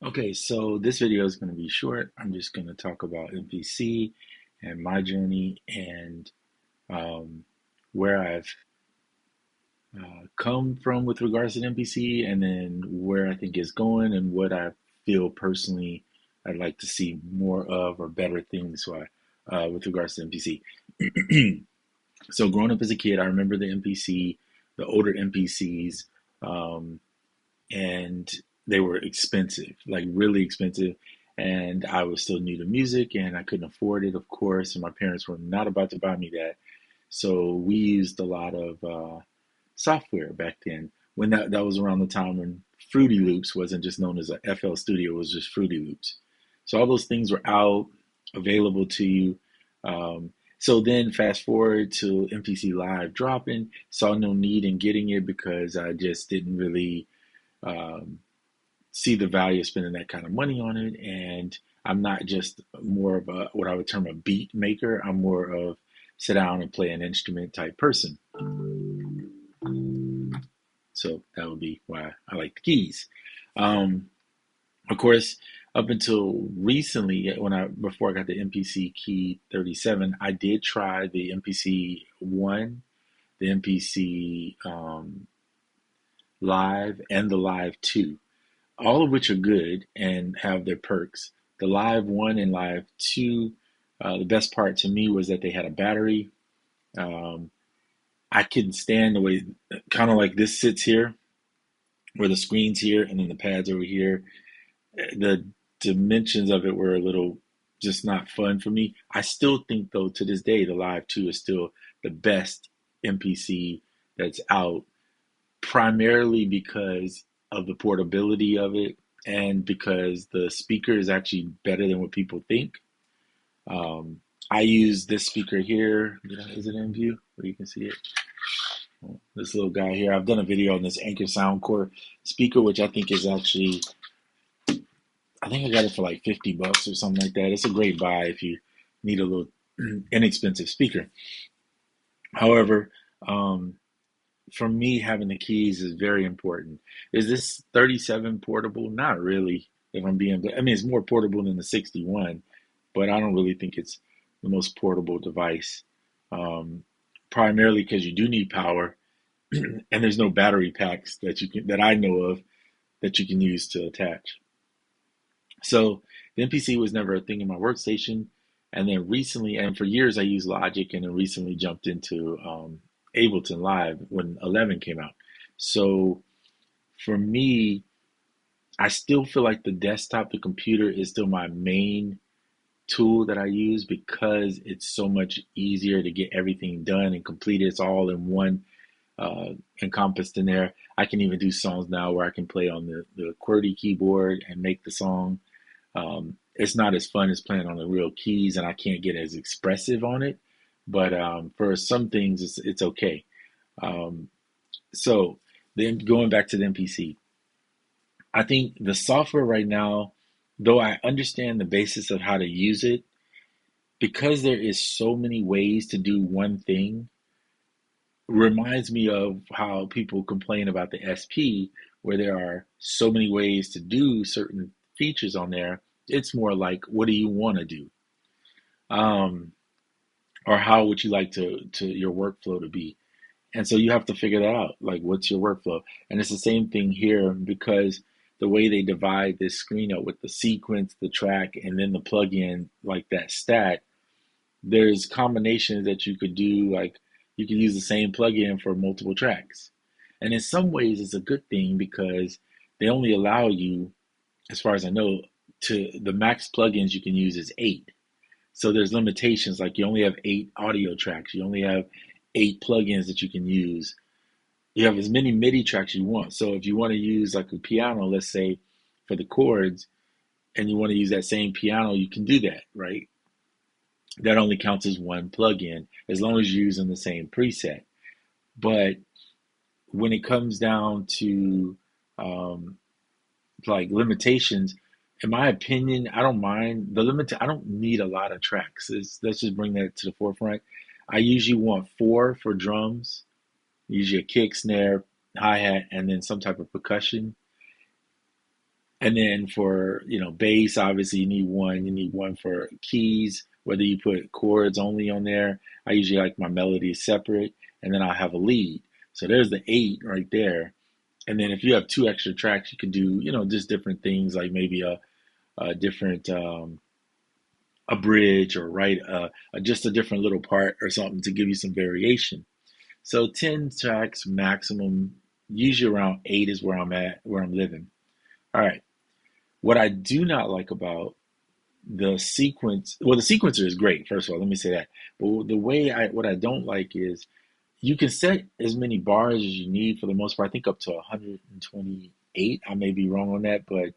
Okay, so this video is going to be short. I'm just going to talk about MPC and my journey and um, where I've come from with regards to MPC, and then where I think it's going and what I feel personally I'd like to see more of or better things with regards to MPC. So growing up as a kid, I remember the MPC, the older MPCs, um, and they were expensive, like really expensive. And I was still new to music and I couldn't afford it, of course. And my parents were not about to buy me that. So we used a lot of software back then. When that was around the time when Fruity Loops wasn't just known as a FL Studio, it was just Fruity Loops. So all those things were out, available to you. So then fast forward to MPC Live dropping, saw no need in getting it because I just didn't really um, see the value of spending that kind of money on it. And I'm not just more of a what I would term a beat maker. I'm more of sit down and play an instrument type person. So that would be why I like the keys. Um, of course, up until recently, when I before I got the MPC Key 37, I did try the MPC one, the MPC Live, and the Live two, all of which are good and have their perks. The Live one and Live two, the best part to me was that they had a battery. Um, I couldn't stand the way, kind of like this sits here, where the screen's here and then the pads over here. The dimensions of it were a little just not fun for me. I still think, though, to this day, the Live 2 is still the best MPC that's out, primarily because of the portability of it and because the speaker is actually better than what people think. I use this speaker here. Is it in view where you can see it? This little guy here. I've done a video on this Anchor Soundcore speaker, which I think is actually, I think I got it for like 50 bucks or something like that. It's a great buy if you need a little inexpensive speaker. However, um, for me, having the keys is very important. Is this 37 portable? Not really, if I'm being, I mean, it's more portable than the 61, but I don't really think it's the most portable device. Um, Primarily because you do need power, and there's no battery packs that I know of that you can use to attach. So the MPC was never a thing in my workstation, and then recently, and for years I used Logic, and then recently jumped into Ableton Live when 11 came out. So for me, I still feel like the desktop, the computer is still my main tool that I use because it's so much easier to get everything done and completed. It's all in one, encompassed in there. I can even do songs now where I can play on the QWERTY keyboard and make the song. It's not as fun as playing on the real keys, and I can't get as expressive on it. But for some things, it's okay. Um, so then going back to the MPC, I think the software right now, though I understand the basis of how to use it, because there is so many ways to do one thing, reminds me of how people complain about the SP, where there are so many ways to do certain features on there. It's more like, what do you want to do? Um, or how would you like to your workflow to be? And so you have to figure that out. Like, what's your workflow? And it's the same thing here because the way they divide this screen up with the sequence, the track, and then the plugin, like that stat, there's combinations that you could do. Like, you could use the same plugin for multiple tracks. And in some ways, it's a good thing because they only allow you, as far as I know, to the max plugins you can use is 8. So there's limitations, like you only have 8 audio tracks, you only have 8 plugins that you can use. You have as many MIDI tracks you want. So if you want to use like a piano, let's say for the chords, and you want to use that same piano, you can do that, right? That only counts as one plugin as long as you're using the same preset. But when it comes down to um, like limitations, in my opinion, I don't mind the limit. I don't need a lot of tracks. Let's just bring that to the forefront. I usually want 4 for drums, usually a kick, snare, hi hat, and then some type of percussion. And then for, bass, obviously you need one. You need one for keys, whether you put chords only on there. I usually like my melodies separate, and then I'll have a lead. So there's the eight right there. And then if you have two extra tracks, you can do, just different things like maybe a different a bridge, or write just a different little part or something to give you some variation. So 10 tracks maximum, usually around eight is where I'm at, where I'm living. All right. What I do not like about the sequence, well, the sequencer is great, first of all, let me say that. But what I don't like is you can set as many bars as you need for the most part. I think up to 128. I may be wrong on that, but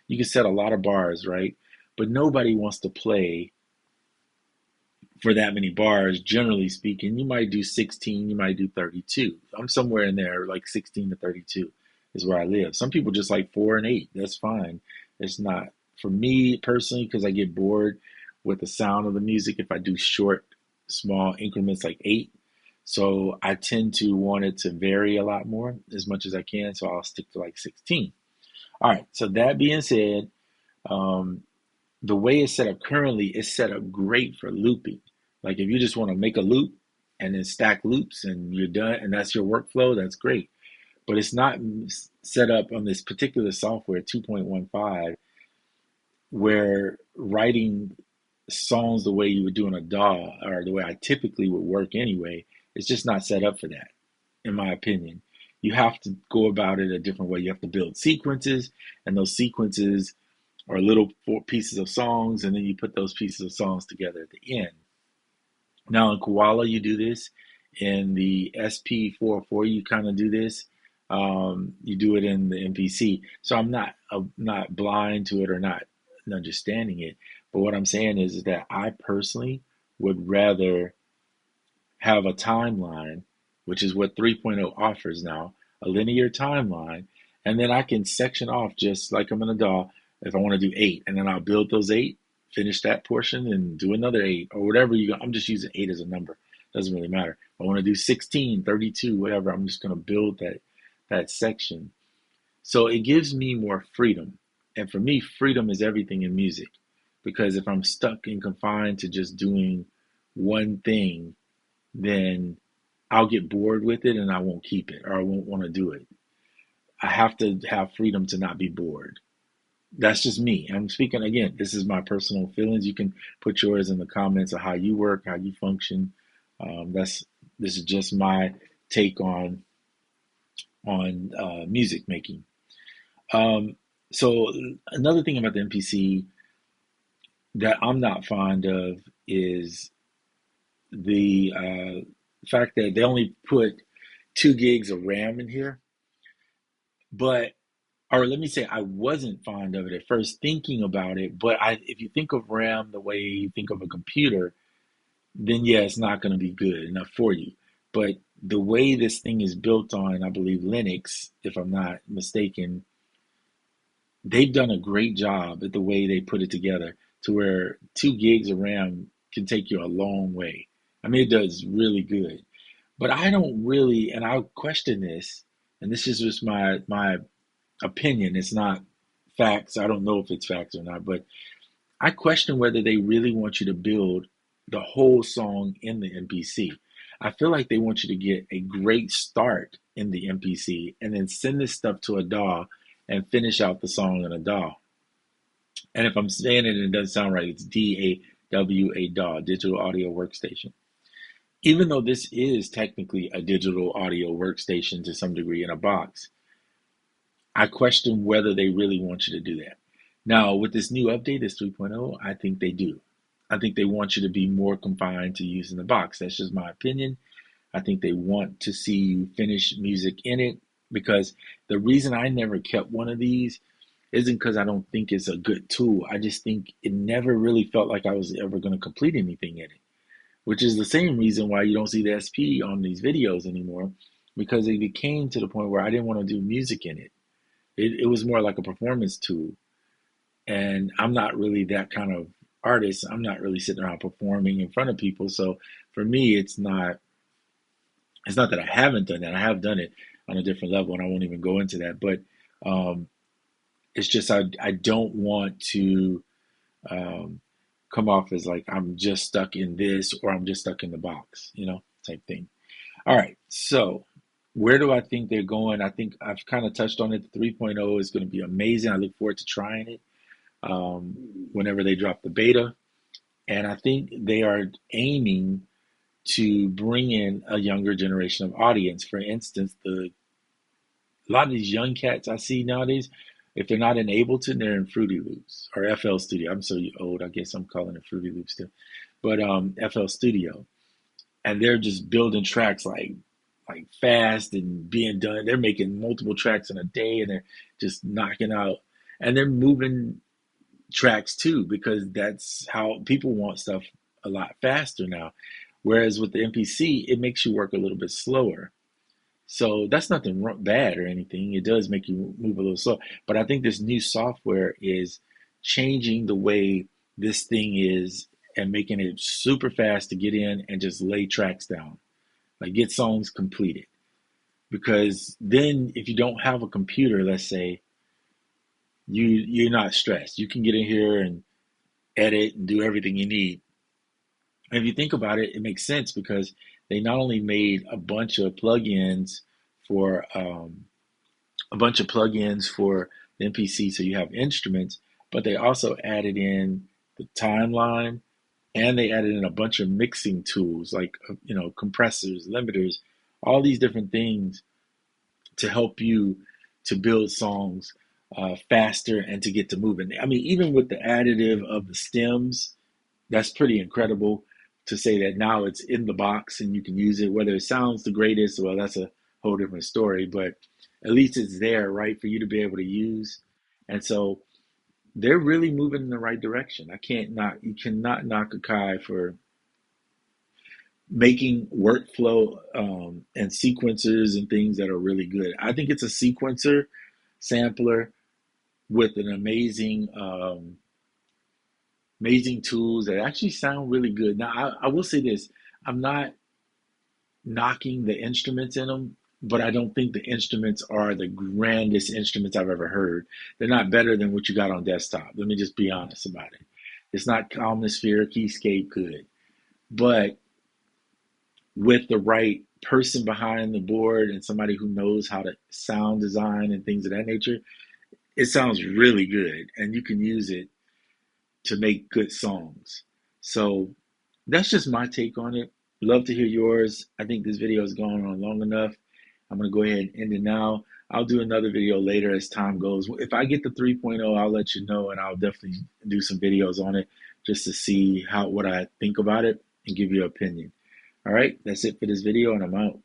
you can set a lot of bars, right? But nobody wants to play for that many bars, generally speaking. You might do 16, you might do 32. I'm somewhere in there, like 16 to 32 is where I live. Some people just like 4 and 8. That's fine. It's not for me personally, because I get bored with the sound of the music if I do short, small increments like 8. So I tend to want it to vary a lot more as much as I can. So I'll stick to like 16. All right. So that being said, um, the way it's set up currently is set up great for looping. Like if you just want to make a loop and then stack loops and you're done and that's your workflow, that's great. But it's not set up on this particular software 2.15 where writing songs the way you would do in a DAW, or the way I typically would work anyway, it's just not set up for that, in my opinion. You have to go about it a different way. You have to build sequences, and those sequences are little four pieces of songs, and then you put those pieces of songs together at the end. Now in Koala, you do this. In the SP404, you kind of do this. You do it in the MPC. So I'm not blind to it or not understanding it. But what I'm saying is that I personally would rather have a timeline, which is what 3.0 offers now, a linear timeline, and then I can section off just like I'm in a DAW if I want to do 8, and then I'll build those 8, finish that portion, and do another 8 or whatever you go. I'm just using 8 as a number. Doesn't really matter. If I want to do 16, 32, whatever, I'm just going to build that section. So it gives me more freedom. And for me, freedom is everything in music. Because if I'm stuck and confined to just doing one thing, then I'll get bored with it and I won't keep it, or I won't want to do it. I have to have freedom to not be bored. That's just me. I'm speaking again. This is my personal feelings. You can put yours in the comments of how you work, how you function. That's This is just my take on music making. Um, so another thing about the MPC that I'm not fond of is the fact that they only put 2 gigs of RAM in here. But, or let me say, I wasn't fond of it at first thinking about it. But if you think of RAM the way you think of a computer, then yeah, it's not going to be good enough for you. But the way this thing is built on, I believe Linux, if I'm not mistaken, they've done a great job at the way they put it together to where 2 gigs of RAM can take you a long way. I mean, it does really good. But I don't really, and I'll question this, and this is just my opinion. It's not facts. I don't know if it's facts or not, but I question whether they really want you to build the whole song in the MPC. I feel like they want you to get a great start in the MPC and then send this stuff to a DAW and finish out the song in a DAW. And if I'm saying it and it doesn't sound right, it's DAW, DAW, Digital Audio Workstation. Even though this is technically a digital audio workstation to some degree in a box, I question whether they really want you to do that. Now, with this new update, this 3.0, I think they do. I think they want you to be more confined to using the box. That's just my opinion. I think they want to see you finish music in it, because the reason I never kept one of these isn't because I don't think it's a good tool. I just think it never really felt like I was ever going to complete anything in it, which is the same reason why you don't see the SP on these videos anymore, because it became to the point where I didn't want to do music in it. It was more like a performance tool. And I'm not really that kind of artist. I'm not really sitting around performing in front of people. So for me, it's not that I haven't done that. I have done it on a different level, and I won't even go into that. But um, It's just I don't want to um, come off as like I'm just stuck in this or I'm just stuck in the box, type thing. All right, so where do I think they're going? I think I've kind of touched on it. The 3.0 is going to be amazing. I look forward to trying it um, whenever they drop the beta. And I think they are aiming to bring in a younger generation of audience. For instance, a lot of these young cats I see nowadays, if they're not in Ableton, they're in Fruity Loops or FL Studio. I'm so old, I guess I'm calling it Fruity Loops still. But FL Studio. And they're just building tracks like fast and being done. They're making multiple tracks in a day and they're just knocking out. And they're moving tracks too, because that's how people want stuff a lot faster now. Whereas with the MPC, it makes you work a little bit slower. So that's nothing bad or anything. It does make you move a little slow. But I think this new software is changing the way this thing is and making it super fast to get in and just lay tracks down, like get songs completed. Because then if you don't have a computer, let's say, you're not stressed. You can get in here and edit and do everything you need. And if you think about it, it makes sense because they not only made for a bunch of plugins for the MPC, so you have instruments, but they also added in the timeline and they added in a bunch of mixing tools like compressors, limiters, all these different things to help you to build songs faster and to get to moving. I mean, even with the additive of the stems, that's pretty incredible to say that now it's in the box and you can use it. Whether it sounds the greatest, well, that's a whole different story, but at least it's there, right, for you to be able to use. And so they're really moving in the right direction. You cannot knock a Kai for making workflow and sequencers and things that are really good. I think it's a sequencer sampler with an amazing tools that actually sound really good. Now, I will say this: I'm not knocking the instruments in them, but I don't think the instruments are the grandest instruments I've ever heard. They're not better than what you got on desktop. Let me just be honest about it. It's not Omnisphere, Keyscape good, but with the right person behind the board and somebody who knows how to sound design and things of that nature, it sounds really good, and you can use it to make good songs. So that's just my take on it. Love to hear yours. I think this video has gone on long enough. I'm going to go ahead and end it now. I'll do another video later as time goes. If I get the 3.0, I'll let you know, and I'll definitely do some videos on it just to see what I think about it and give you an opinion. All right, that's it for this video, and I'm out.